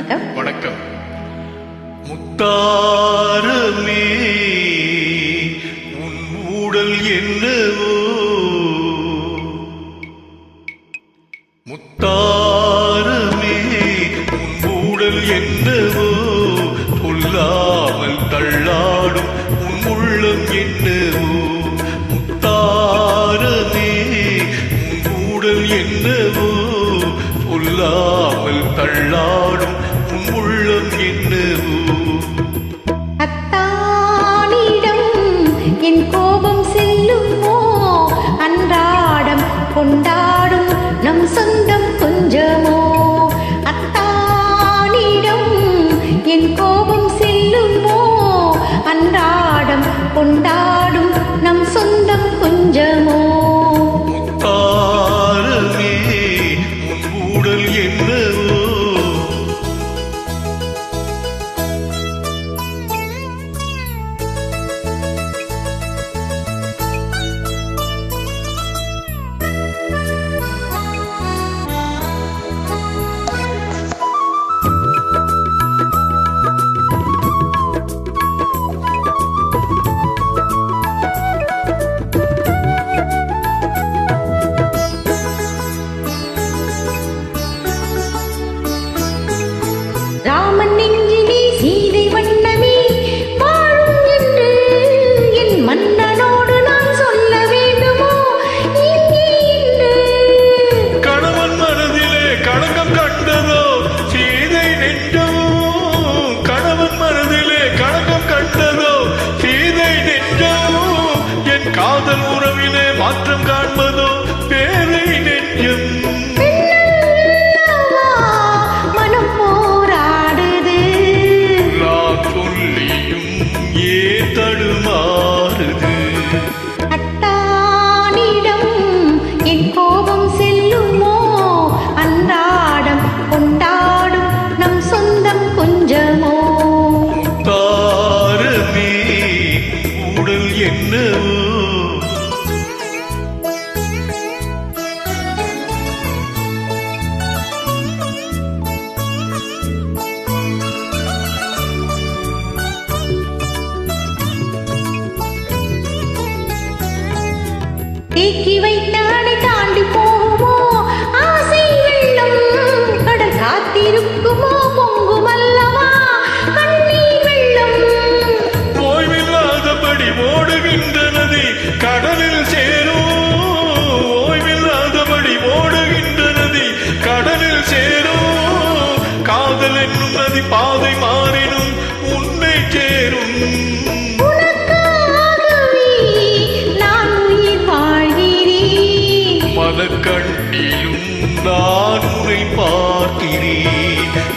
வணக்கம். வணக்கம். முத்தாரமே உன் ஊடல் என்னவோ, முத்தாரமே உன் ஊடல் என்னவோ, சொல்லாமல் தள்ளாடும் உன் உள்ளம் என்னவோ, முத்தாரமே உன் ஊடல் என்னவோ, சொல்லாமல் தள்ளாடும் உன் உள்ளம் என்னவோ. அத்தானிடம் என் கோபம் செல்லுமோ, அன்றாடம் கொண்டாடும் நம் சொந்தம் கொஞ்சமோ. அத்தானிடம் என் கோபம் செல்லுமோ, அன்றாடம் கொண்டாடும் நம் சொந்தம் கொஞ்சமோ. முத்தாரமே உன் ஊடல் என்னவோ. ராமன் நெஞ்சிலே சீதை வண்ணமே வாழும் என்று என் மன்னனோடு நான் சொல்ல வேண்டுமோ இங்கே என்று. கணவன் மனதிலே களங்கம் கண்டதோ சீதை நெஞ்சோ, கணவன் மனதிலே களங்கம் கண்டதோ சீதை நெஞ்சோ, என் காதல் உறவிலே மாற்றம் காண்பதோ பேரை நெஞ்சம். மனம் போராடுது, நான் சொல்லியும் ஏன் தடுமாறுது. அத்தானிடம் என் கோபம் செல்லுமோ, அன்றாடம் கொண்டாடும் நம் சொந்தம் கொஞ்சமோ. முத்தாரமே உடல் என்னவோ. தேக்கி வைத்த அணை தாண்டி போகுமோ ஆசை வெள்ளம், கடல் காத்திருக்குமோ பொங்கும் அல்லவா கண்ணீர் வெள்ளம். ஓய்வில்லாதபடி ஓடுகின்ற நதி கடலில் சேரும், ஓய்வில்லாதபடி ஓடுகின்ற நதி கடலில் சேரும், காதல் என்னும் நதி பாதை மாறினும் உன்னை சேரும். உனக்காகவே நான் உயிர் வாழ்கிறேன், மனக்கண்ணிலும் நான் உன்னை பார்க்கிறேன்.